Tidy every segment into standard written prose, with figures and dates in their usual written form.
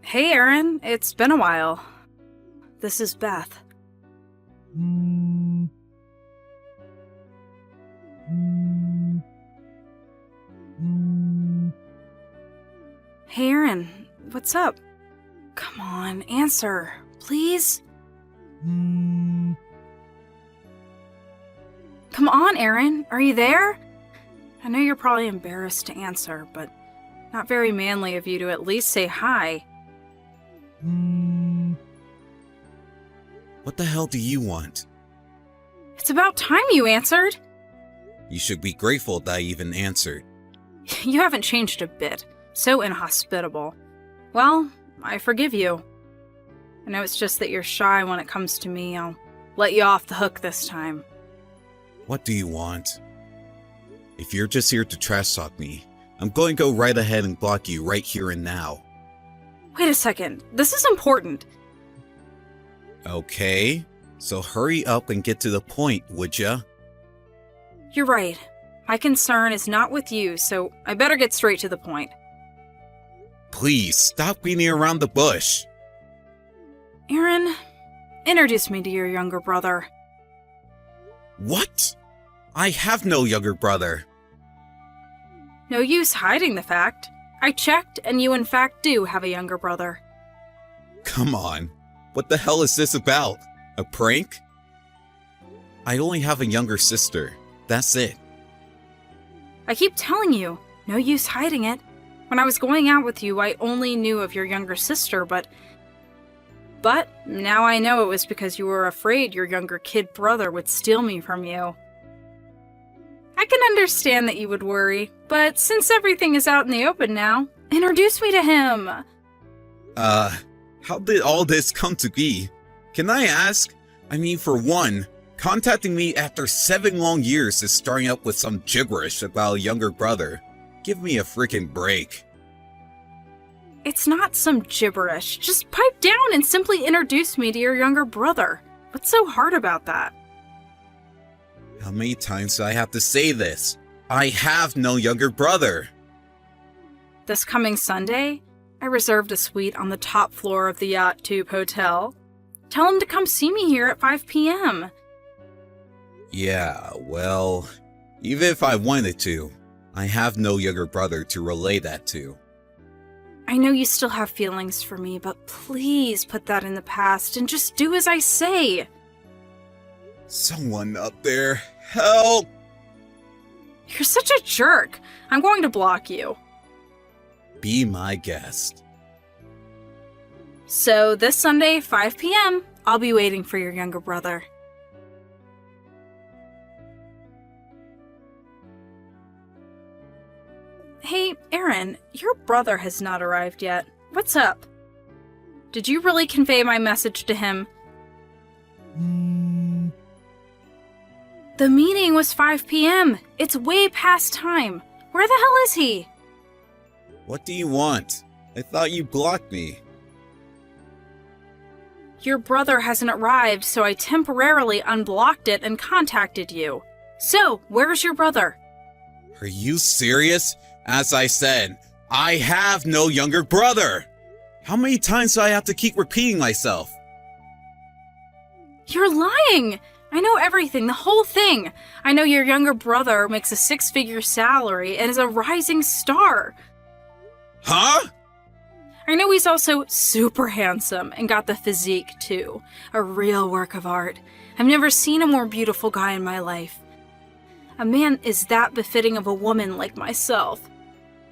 Hey, Aaron. It's been a while. This is Beth. Hey, Aaron. What's up? Come on, answer. Please? Come on, Aaron. Are you there? I know you're probably embarrassed to answer, but not very manly of you to at least say hi. What the hell do you want? It's about time you answered. You should be grateful that I even answered. You haven't changed a bit. So inhospitable. Well, I forgive you. I know it's just that you're shy when it comes to me. I'll let you off the hook this time. What do you want? If you're just here to trash talk me, I'm going to go right ahead and block you right here and now. Wait a second. This is important. Okay, so hurry up and get to the point, would ya? You're right. My concern is not with you, so I better get straight to the point. Please, stop beating around the bush. Aaron, introduce me to your younger brother. What? I have no younger brother. No use hiding the fact. I checked, and you in fact do have a younger brother. Come on, what the hell is this about? A prank? I only have a younger sister, that's it. I keep telling you, no use hiding it. When I was going out with you, I only knew of your younger sister, but now I know it was because you were afraid your younger kid brother would steal me from you. I can understand that you would worry, but since everything is out in the open now, introduce me to him. How did all this come to be? Can I ask? I mean, for one, contacting me after 7 long years is starting up with some gibberish about a younger brother. Give me a freaking break. It's not some gibberish. Just pipe down and simply introduce me to your younger brother. What's so hard about that? How many times do I have to say this? I have no younger brother. This coming Sunday, I reserved a suite on the top floor of the Yacht Tube Hotel. Tell him to come see me here at 5 p.m. Yeah, well, even if I wanted to, I have no younger brother to relay that to. I know you still have feelings for me, but please put that in the past and just do as I say. Someone up there, help! You're such a jerk. I'm going to block you. Be my guest. So this Sunday, 5 p.m., I'll be waiting for your younger brother. Hey, Aaron, your brother has not arrived yet. What's up? Did you really convey my message to him? The meeting was 5 p.m. It's way past time. Where the hell is he? What do you want? I thought you blocked me. Your brother hasn't arrived, so I temporarily unblocked it and contacted you. So, where's your brother? Are you serious? As I said, I have no younger brother! How many times do I have to keep repeating myself? You're lying! I know everything, the whole thing. I know your younger brother makes a 6-figure salary and is a rising star. Huh? I know he's also super handsome and got the physique too. A real work of art. I've never seen a more beautiful guy in my life. A man is that befitting of a woman like myself.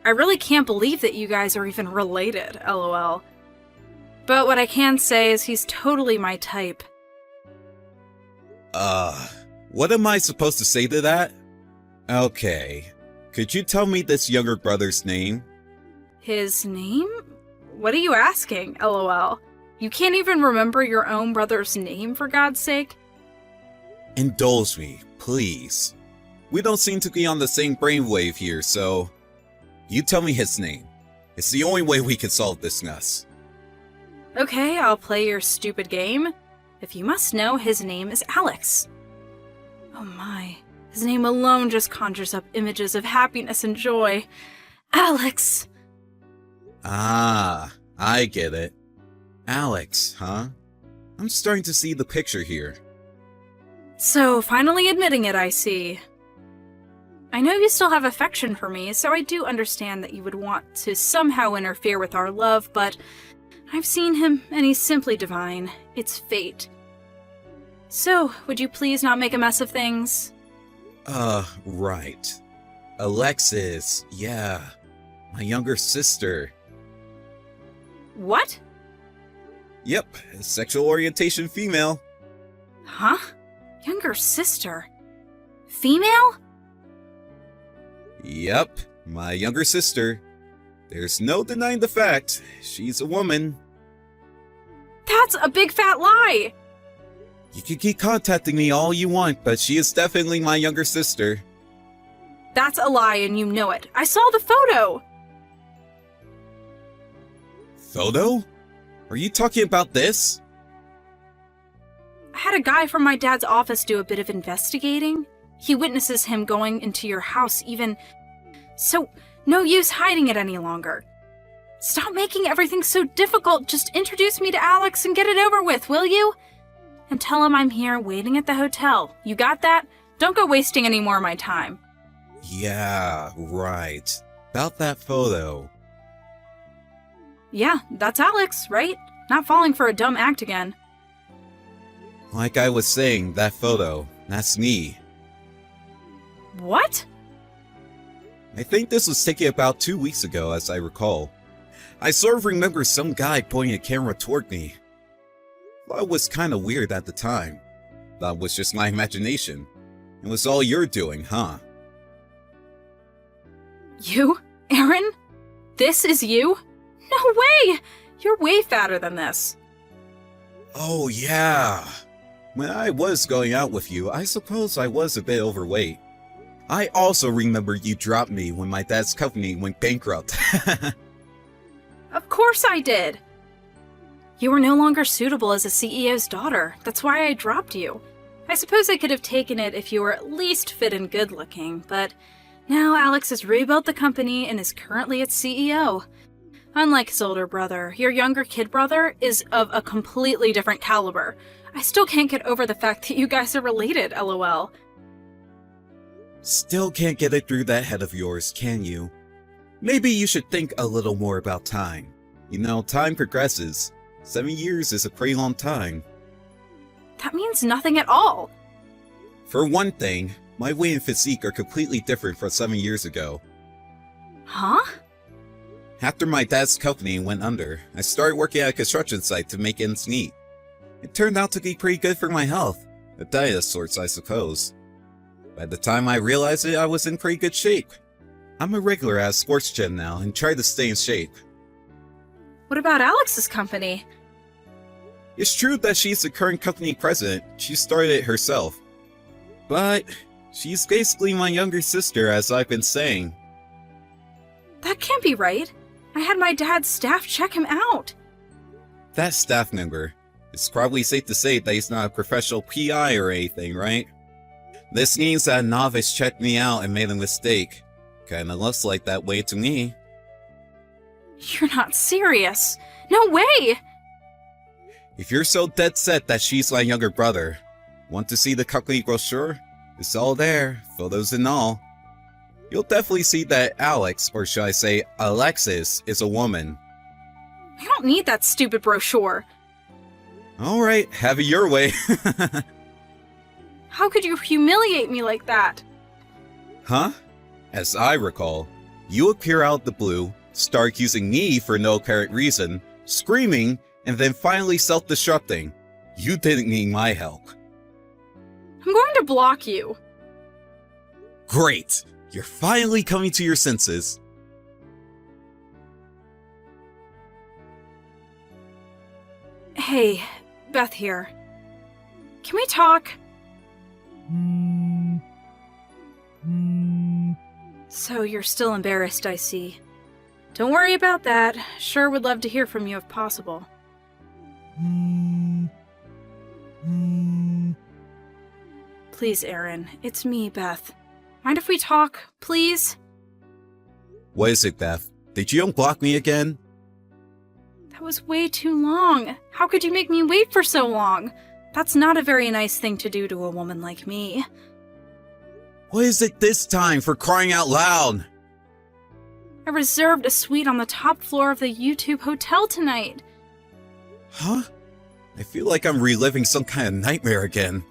I really can't believe that you guys are even related, lol. But what I can say is he's totally my type. What am I supposed to say to that? Okay, could you tell me this younger brother's name? His name? What are you asking, lol? You can't even remember your own brother's name, for God's sake? Indulge me, please. We don't seem to be on the same brainwave here, so... You tell me his name. It's the only way we can solve this mess. Okay, I'll play your stupid game. If you must know, his name is Alex. Oh my, his name alone just conjures up images of happiness and joy. Alex! Ah, I get it. Alex, huh? I'm starting to see the picture here. So, finally admitting it, I see. I know you still have affection for me, so I do understand that you would want to somehow interfere with our love, but I've seen him, and he's simply divine. It's fate. So, would you please not make a mess of things? Right. Alexis, yeah. My younger sister. What? Yep, sexual orientation female. Huh? Younger sister? Female? Yep, my younger sister. There's no denying the fact, she's a woman. That's a big fat lie! You can keep contacting me all you want, but she is definitely my younger sister. That's a lie and you know it. I saw the photo! Photo? Are you talking about this? I had a guy from my dad's office do a bit of investigating. He witnesses him going into your house even... So, no use hiding it any longer. Stop making everything so difficult. Just introduce me to Alex and get it over with, will you? And tell him I'm here waiting at the hotel. You got that? Don't go wasting any more of my time. Yeah, right. About that photo. Yeah, that's Alex, right? Not falling for a dumb act again. Like I was saying, that photo, that's me. What? I think this was taken about 2 weeks ago, as I recall. I sort of remember some guy pointing a camera toward me. Thought it was kinda weird at the time. Thought it was just my imagination. It was all you're doing, huh? You? Aaron? This is you? No way! You're way fatter than this. Oh yeah. When I was going out with you, I suppose I was a bit overweight. I also remember you dropped me when my dad's company went bankrupt. Of course I did! You were no longer suitable as a CEO's daughter. That's why I dropped you. I suppose I could have taken it if you were at least fit and good looking, but now Alex has rebuilt the company and is currently its CEO. Unlike his older brother, your younger kid brother is of a completely different caliber. I still can't get over the fact that you guys are related, lol. Still can't get it through that head of yours, can you? Maybe you should think a little more about time. You know, time progresses. 7 years is a pretty long time. That means nothing at all. For one thing, my weight and physique are completely different from 7 years ago. Huh? After my dad's company went under, I started working at a construction site to make ends meet. It turned out to be pretty good for my health. A diet of sorts, I suppose. By the time I realized it, I was in pretty good shape. I'm a regular at a sports gym now and try to stay in shape. What about Alex's company? It's true that she's the current company president. She started it herself. But she's basically my younger sister, as I've been saying. That can't be right. I had my dad's staff check him out. That staff member. It's probably safe to say that he's not a professional PI or anything, right? This means that a novice checked me out and made a mistake. Kinda looks like that way to me. You're not serious. No way! If you're so dead set that she's my younger brother, want to see the company brochure? It's all there, photos and all. You'll definitely see that Alex, or should I say Alexis, is a woman. I don't need that stupid brochure. Alright, have it your way. How could you humiliate me like that? Huh? As I recall, you appear out of the blue, start accusing me for no apparent reason, screaming, and then finally self-destructing. You didn't need my help. I'm going to block you. Great! You're finally coming to your senses. Hey, Beth here. Can we talk? So you're still embarrassed, I see. Don't worry about that. Sure would love to hear from you if possible. Please, Aaron. It's me, Beth. Mind if we talk, please? What is it, Beth? Did you unblock me again? That was way too long. How could you make me wait for so long? That's not a very nice thing to do to a woman like me. What is it this time, for crying out loud? I reserved a suite on the top floor of the YouTube hotel tonight. Huh? I feel like I'm reliving some kind of nightmare again.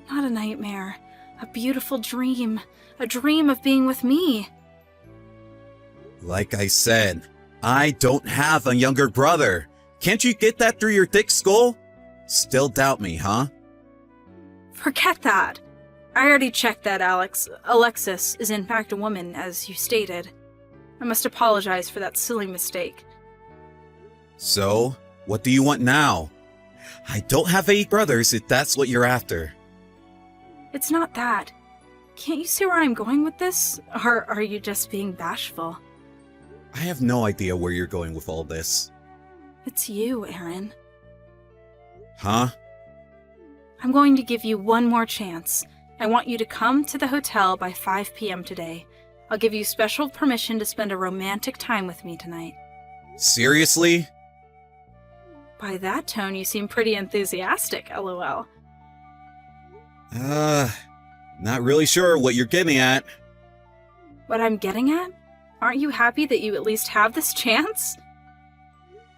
Not a nightmare. A beautiful dream. A dream of being with me. Like I said, I don't have a younger brother. Can't you get that through your thick skull? Still doubt me, huh? Forget that. I already checked that, Alex. Alexis is in fact a woman, as you stated. I must apologize for that silly mistake. So, what do you want now? I don't have any brothers if that's what you're after. It's not that. Can't you see where I'm going with this? Or are you just being bashful? I have no idea where you're going with all this. It's you, Aaron. Huh? I'm going to give you one more chance. I want you to come to the hotel by 5 p.m. today. I'll give you special permission to spend a romantic time with me tonight. Seriously? By that tone, you seem pretty enthusiastic, lol. Not really sure what you're getting at. What I'm getting at? Aren't you happy that you at least have this chance?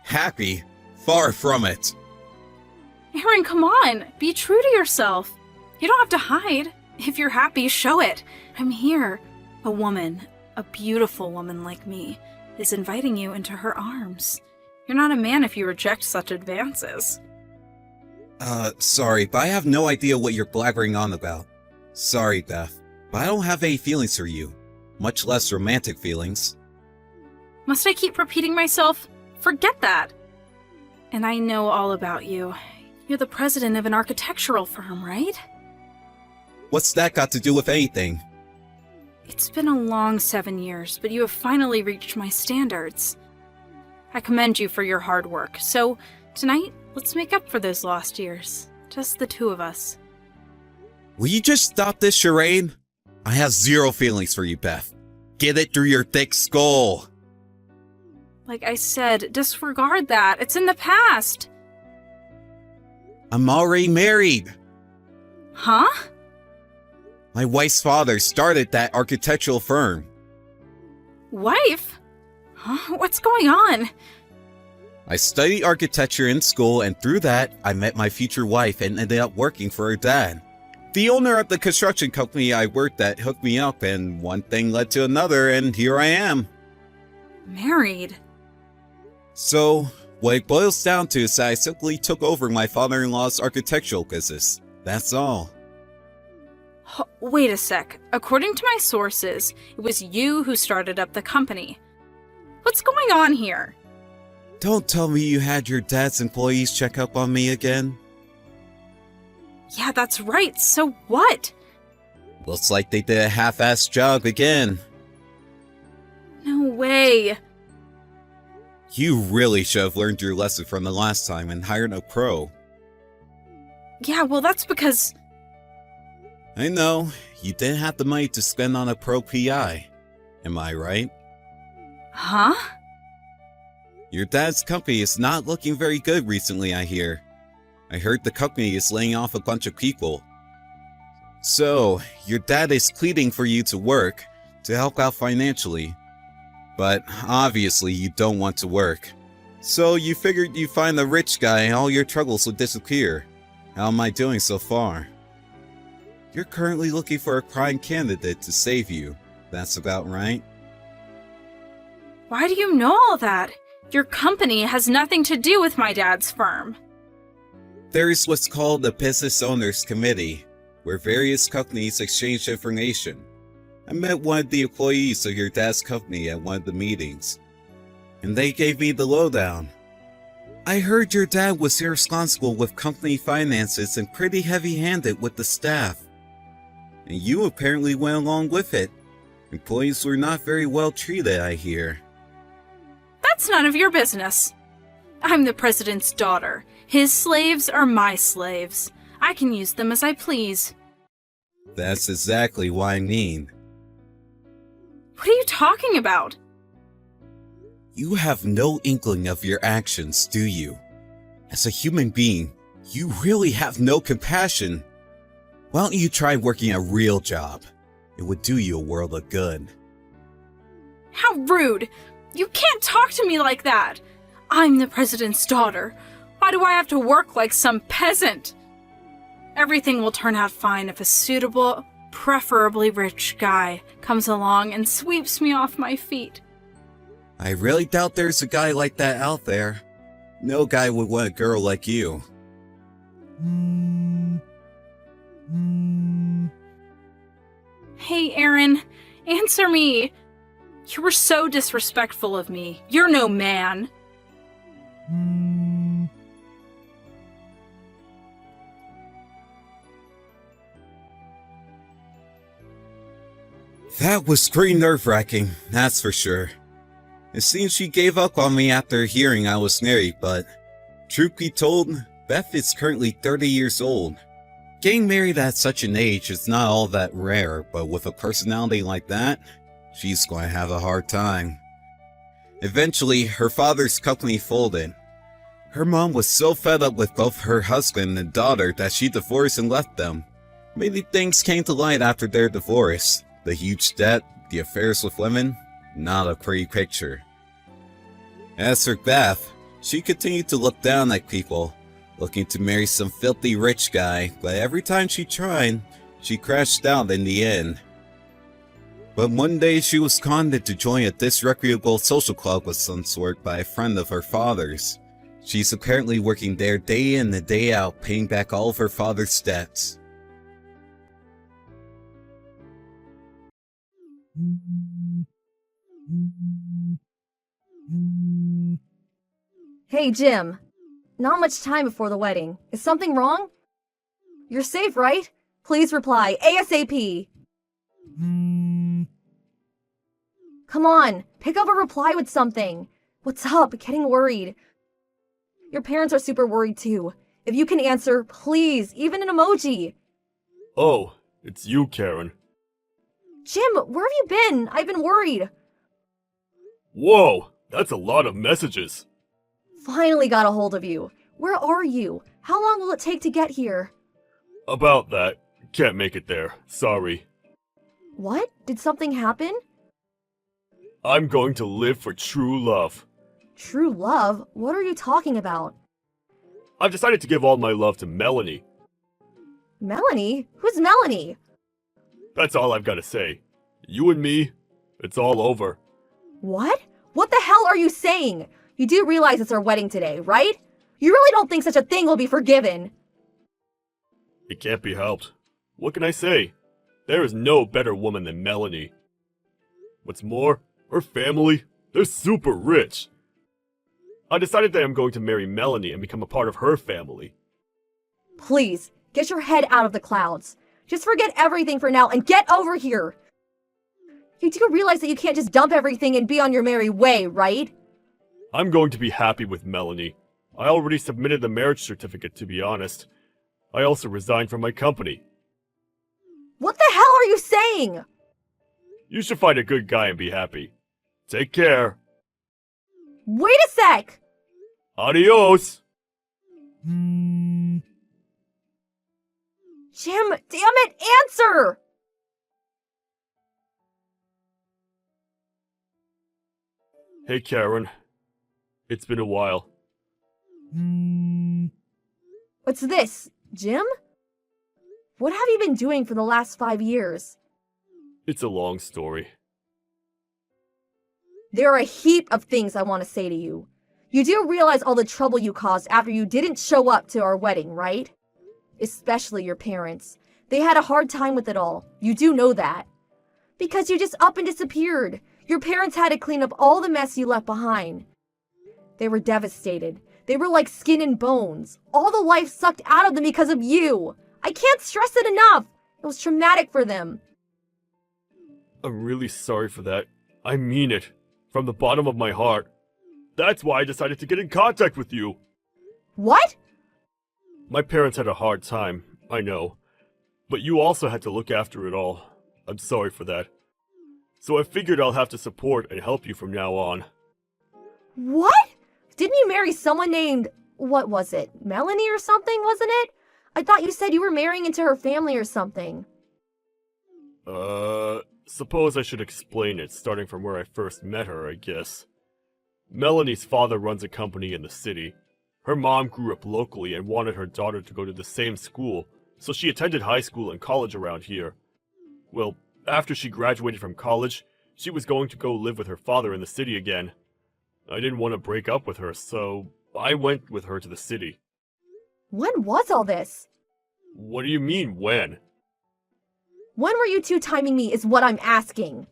Happy? Far from it. Aaron, come on! Be true to yourself! You don't have to hide. If you're happy, show it. I'm here. A woman, a beautiful woman like me, is inviting you into her arms. You're not a man if you reject such advances. Sorry, but I have no idea what you're blabbering on about. Sorry, Beth, but I don't have any feelings for you. Much less romantic feelings. Must I keep repeating myself? Forget that! And I know all about you. You're the president of an architectural firm, right? What's that got to do with anything? It's been a long 7 years, but you have finally reached my standards. I commend you for your hard work, so tonight, let's make up for those lost years. Just the two of us. Will you just stop this charade? I have zero feelings for you, Beth. Get it through your thick skull. Like I said, disregard that. It's in the past. I'm already married. Huh? My wife's father started that architectural firm. Wife? Huh? What's going on? I studied architecture in school, and through that, I met my future wife and ended up working for her dad. The owner of the construction company I worked at hooked me up, and one thing led to another, and here I am. Married? So, what it boils down to is that I simply took over my father-in-law's architectural business. That's all. Wait a sec. According to my sources, it was you who started up the company. What's going on here? Don't tell me you had your dad's employees check up on me again. Yeah, that's right. So what? Looks like they did a half-assed job again. No way. You really should have learned your lesson from the last time and hired a pro. Yeah, well, that's because... I know, you didn't have the money to spend on a pro PI. Am I right? Huh? Your dad's company is not looking very good recently, I hear. I heard the company is laying off a bunch of people. So, your dad is pleading for you to work, to help out financially. But obviously you don't want to work. So you figured you find the rich guy and all your troubles will disappear. How am I doing so far? You're currently looking for a prime candidate to save you. That's about right. Why do you know all that? Your company has nothing to do with my dad's firm. There is what's called a Business Owners Committee, where various companies exchange information. I met one of the employees of your dad's company at one of the meetings, and they gave me the lowdown. I heard your dad was irresponsible with company finances and pretty heavy-handed with the staff. And you apparently went along with it. Employees were not very well treated, I hear. That's none of your business. I'm the president's daughter. His slaves are my slaves. I can use them as I please. That's exactly what I mean. What are you talking about? You have no inkling of your actions, do you? As a human being, you really have no compassion. Why don't you try working a real job? It would do you a world of good. How rude! You can't talk to me like that! I'm the president's daughter. Why do I have to work like some peasant? Everything will turn out fine if a suitable, preferably rich guy comes along and sweeps me off my feet. I really doubt there's a guy like that out there. No guy would want a girl like you. Hey, Aaron, answer me. You were so disrespectful of me. You're no man. That was pretty nerve-wracking, that's for sure. It seems she gave up on me after hearing I was married, but truth be told, Beth is currently 30 years old. Getting married at such an age is not all that rare, but with a personality like that, she's going to have a hard time. Eventually, her father's company folded. Her mom was so fed up with both her husband and daughter that she divorced and left them. Many things came to light after their divorce. The huge debt, the affairs with women, not a pretty picture. As for Beth, she continued to look down at people, looking to marry some filthy rich guy, but every time she tried, she crashed out in the end. But one day she was conned into join a disreputable social club of some sort by a friend of her father's. She's apparently working there day in and day out, paying back all of her father's debts. Hey, Jim. Not much time before the wedding. Is something wrong? You're safe, right? Please reply ASAP. Come on, pick up a reply with something. What's up? Getting worried. Your parents are super worried too. If you can answer, please, even an emoji. Oh, it's you, Karen. Jim, where have you been? I've been worried. Whoa, that's a lot of messages. Finally got a hold of you. Where are you? How long will it take to get here? About that. Can't make it there. Sorry. What? Did something happen? I'm going to live for true love. True love? What are you talking about? I've decided to give all my love to Melanie. Melanie? Who's Melanie? That's all I've got to say. You and me, it's all over. What? What the hell are you saying? You do realize it's our wedding today, right? You really don't think such a thing will be forgiven. It can't be helped. What can I say? There is no better woman than Melanie. What's more, her family, they're super rich. I decided that I'm going to marry Melanie and become a part of her family. Please, get your head out of the clouds. Just forget everything for now and get over here. You do realize that you can't just dump everything and be on your merry way, right? I'm going to be happy with Melanie. I already submitted the marriage certificate, to be honest. I also resigned from my company. What the hell are you saying? You should find a good guy and be happy. Take care. Wait a sec! Adios! Jim, damn it, answer! Hey, Karen. It's been a while. What's this, Jim? What have you been doing for the last 5 years? It's a long story. There are a heap of things I want to say to you. You do realize all the trouble you caused after you didn't show up to our wedding, right? Especially your parents. They had a hard time with it all. You do know that. Because you just up and disappeared. Your parents had to clean up all the mess you left behind. They were devastated. They were like skin and bones. All the life sucked out of them because of you. I can't stress it enough. It was traumatic for them. I'm really sorry for that. I mean it. From the bottom of my heart. That's why I decided to get in contact with you. What? My parents had a hard time, I know. But you also had to look after it all. I'm sorry for that. So I figured I'll have to support and help you from now on. What? Didn't you marry someone named, what was it, Melanie or something, wasn't it? I thought you said you were marrying into her family or something. Suppose I should explain it, starting from where I first met her, I guess. Melanie's father runs a company in the city. Her mom grew up locally and wanted her daughter to go to the same school, so she attended high school and college around here. Well, after she graduated from college, she was going to go live with her father in the city again. I didn't want to break up with her, so I went with her to the city. When was all this? What do you mean, when? When were you two timing me is what I'm asking.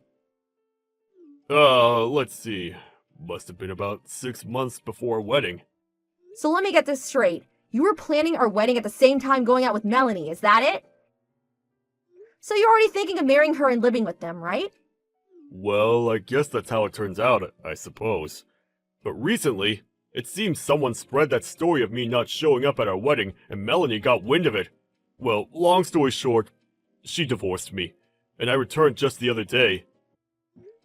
Let's see. Must have been about 6 months before our wedding. So let me get this straight. You were planning our wedding at the same time going out with Melanie, is that it? So you're already thinking of marrying her and living with them, right? Well, I guess that's how it turns out, I suppose. But recently, it seems someone spread that story of me not showing up at our wedding, and Melanie got wind of it. Well, long story short, she divorced me, and I returned just the other day.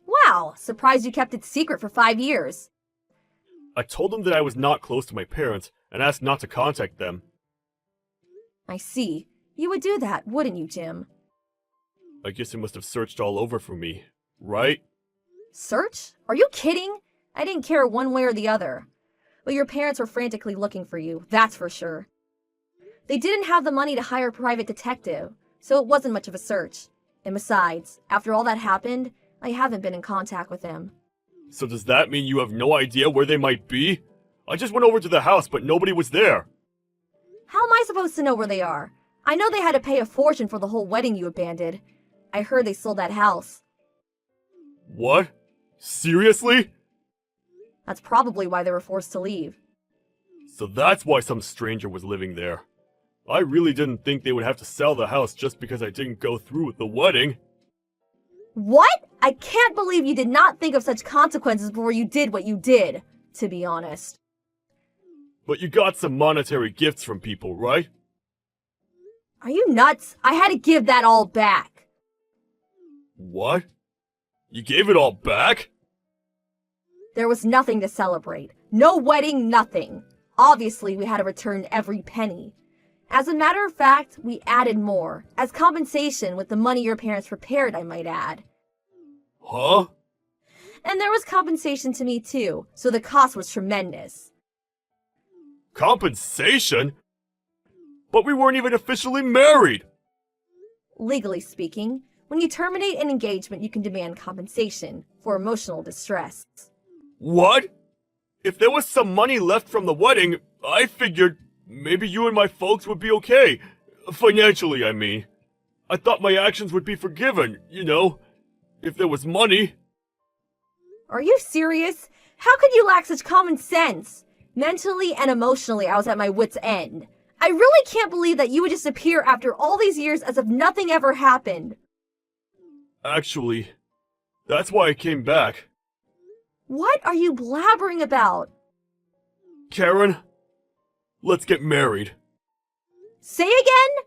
Wow, surprised you kept it secret for 5 years. I told them that I was not close to my parents, and asked not to contact them. I see. You would do that, wouldn't you, Jim? I guess they must have searched all over for me, right? Search? Are you kidding? I didn't care one way or the other. But your parents were frantically looking for you, that's for sure. They didn't have the money to hire a private detective, so it wasn't much of a search. And besides, after all that happened, I haven't been in contact with them. So does that mean you have no idea where they might be? I just went over to the house, but nobody was there. How am I supposed to know where they are? I know they had to pay a fortune for the whole wedding you abandoned. I heard they sold that house. What? Seriously? That's probably why they were forced to leave. So that's why some stranger was living there. I really didn't think they would have to sell the house just because I didn't go through with the wedding. What? I can't believe you did not think of such consequences before you did what you did, to be honest. But you got some monetary gifts from people, right? Are you nuts? I had to give that all back. What? You gave it all back? There was nothing to celebrate. No wedding, nothing. Obviously, we had to return every penny. As a matter of fact, we added more, as compensation with the money your parents prepared, I might add. Huh? And there was compensation to me too, so the cost was tremendous. Compensation? But we weren't even officially married! Legally speaking, when you terminate an engagement, you can demand compensation for emotional distress. What? If there was some money left from the wedding, I figured maybe you and my folks would be okay. Financially, I mean. I thought my actions would be forgiven, you know, if there was money. Are you serious? How could you lack such common sense? Mentally and emotionally, I was at my wit's end. I really can't believe that you would just appear after all these years as if nothing ever happened. Actually, that's why I came back. What are you blabbering about? Karen, let's get married. Say again?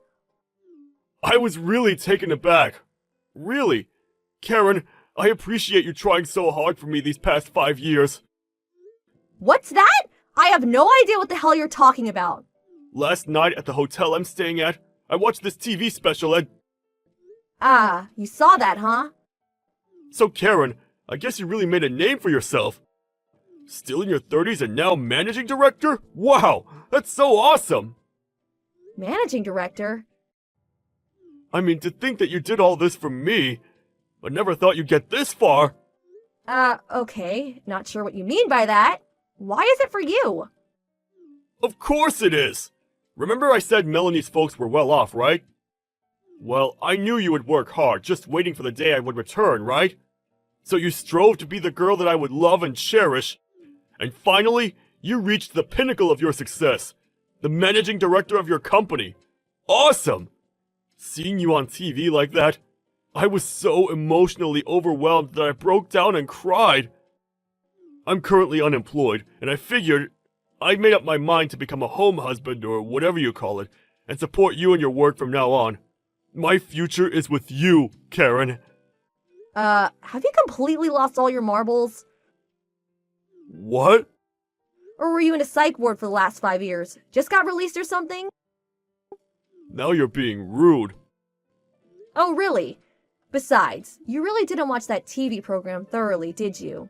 I was really taken aback. Really. Karen, I appreciate you trying so hard for me these past 5 years. What's that? I have no idea what the hell you're talking about. Last night at the hotel I'm staying at, I watched this TV special and... Ah, you saw that, huh? So Karen, I guess you really made a name for yourself. Still in your 30s and now managing director? Wow, that's so awesome! Managing director? I mean, to think that you did all this for me. I never thought you'd get this far. Okay. Not sure what you mean by that. Why is it for you? Of course it is! Remember I said Melanie's folks were well off, right? Well, I knew you would work hard, just waiting for the day I would return, right? So you strove to be the girl that I would love and cherish. And finally, you reached the pinnacle of your success. The managing director of your company. Awesome! Seeing you on TV like that, I was so emotionally overwhelmed that I broke down and cried. I'm currently unemployed, and I figured I made up my mind to become a home husband or whatever you call it, and support you in your work from now on. My future is with you, Karen. Have you completely lost all your marbles? What? Or were you in a psych ward for the last 5 years? Just got released or something? Now you're being rude. Oh, really? Besides, you really didn't watch that TV program thoroughly, did you?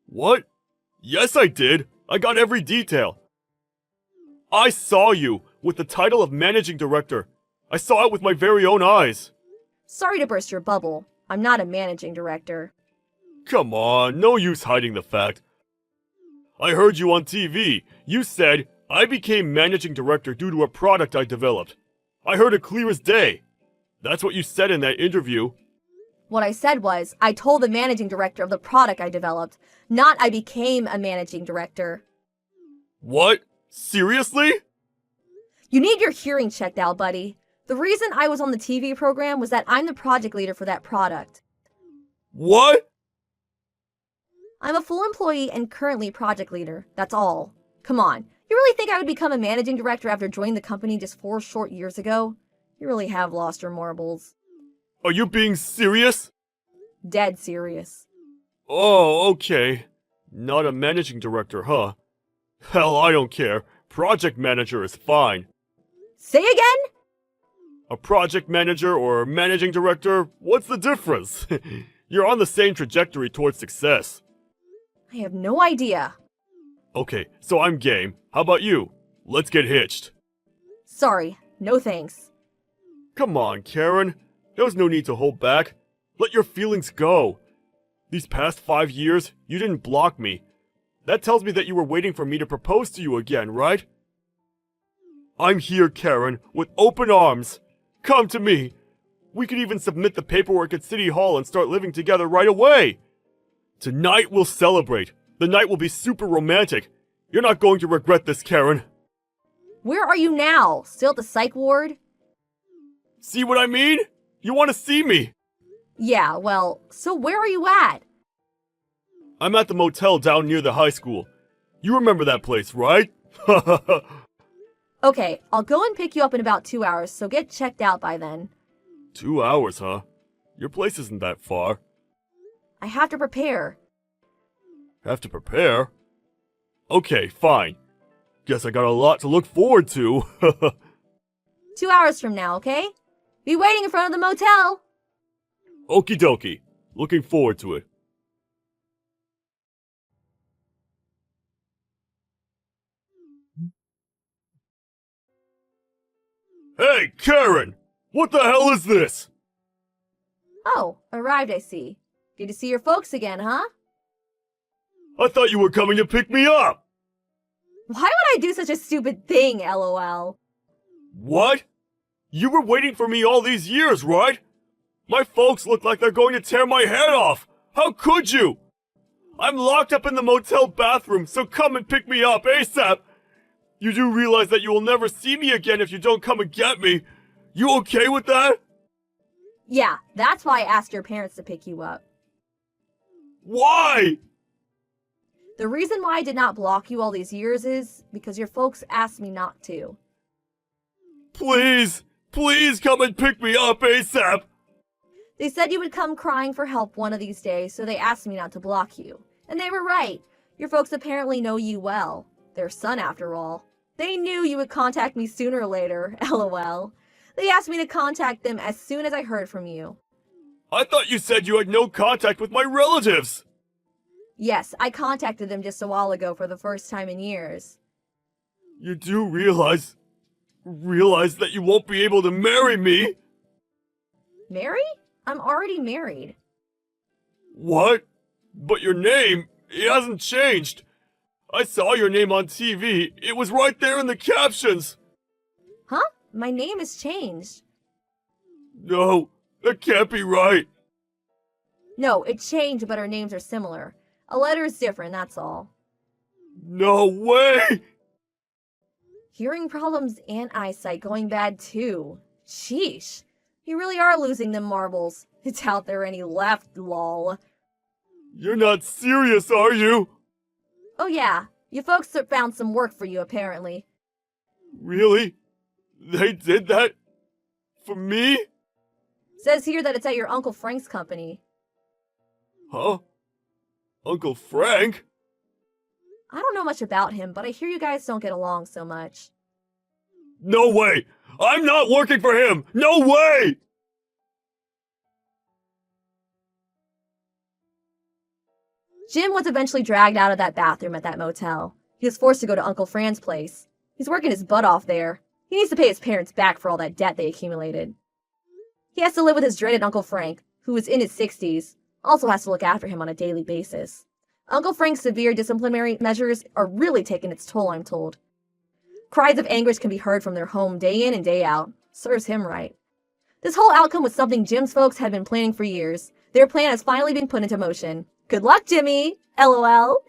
What? Yes, I did. I got every detail. I saw you with the title of managing director. I saw it with my very own eyes. Sorry to burst your bubble. I'm not a managing director. Come on, no use hiding the fact. I heard you on TV. You said, I became managing director due to a product I developed. I heard it clear as day. That's what you said in that interview. What I said was, I told the managing director of the product I developed, not I became a managing director. What? Seriously? You need your hearing checked out, buddy. The reason I was on the TV program was that I'm the project leader for that product. What? I'm a full employee and currently project leader. That's all. Come on. You really think I would become a managing director after joining the company just 4 short years ago? You really have lost your marbles. Are you being serious? Dead serious. Oh, okay. Not a managing director, huh? Hell, I don't care. Project manager is fine. Say again? A project manager or managing director, what's the difference? You're on the same trajectory towards success. I have no idea. Okay, so I'm game. How about you? Let's get hitched. Sorry, no thanks. Come on, Karen. There's no need to hold back. Let your feelings go. These past 5 years, you didn't block me. That tells me that you were waiting for me to propose to you again, right? I'm here, Karen, with open arms. Come to me. We could even submit the paperwork at City Hall and start living together right away. Tonight we'll celebrate. The night will be super romantic. You're not going to regret this, Karen. Where are you now? Still at the psych ward? See what I mean? You want to see me? Yeah, well, so where are you at? I'm at the motel down near the high school. You remember that place, right? Okay, I'll go and pick you up in about 2 hours, so get checked out by then. 2 hours, huh? Your place isn't that far. I have to prepare. Have to prepare? Okay, fine. Guess I got a lot to look forward to. 2 hours from now, okay? Be waiting in front of the motel. Okie dokie. Looking forward to it. Hey, Karen! What the hell is this? Oh, arrived, I see. Good to see your folks again, huh? I thought you were coming to pick me up! Why would I do such a stupid thing, lol? What? You were waiting for me all these years, right? My folks look like they're going to tear my head off! How could you? I'm locked up in the motel bathroom, so come and pick me up ASAP! You do realize that you will never see me again if you don't come and get me. You okay with that? Yeah, that's why I asked your parents to pick you up. Why? The reason why I did not block you all these years is because your folks asked me not to. Please, please come and pick me up ASAP. They said you would come crying for help one of these days, so they asked me not to block you. And they were right. Your folks apparently know you well. Their son, after all. They knew you would contact me sooner or later, lol. They asked me to contact them as soon as I heard from you. I thought you said you had no contact with my relatives. Yes, I contacted them just a while ago for the first time in years. You do realize that you won't be able to marry me? Marry? I'm already married. What? But your name, it hasn't changed. I saw your name on TV. It was right there in the captions. Huh? My name has changed. No, that can't be right. No, it changed, but our names are similar. A letter is different, that's all. No way! Hearing problems and eyesight going bad too. Sheesh. You really are losing them marbles. It's out there any left, lol. You're not serious, are you? Oh yeah, you folks found some work for you apparently. Really? They did that? For me? Says here that it's at your Uncle Frank's company. Huh? Uncle Frank? I don't know much about him, but I hear you guys don't get along so much. No way! I'm not working for him! No way! Jim was eventually dragged out of that bathroom at that motel. He was forced to go to Uncle Fran's place. He's working his butt off there. He needs to pay his parents back for all that debt they accumulated. He has to live with his dreaded Uncle Frank, who is in his 60s, also has to look after him on a daily basis. Uncle Frank's severe disciplinary measures are really taking its toll, I'm told. Cries of anguish can be heard from their home day in and day out. Serves him right. This whole outcome was something Jim's folks had been planning for years. Their plan has finally been put into motion. Good luck, Jimmy! LOL.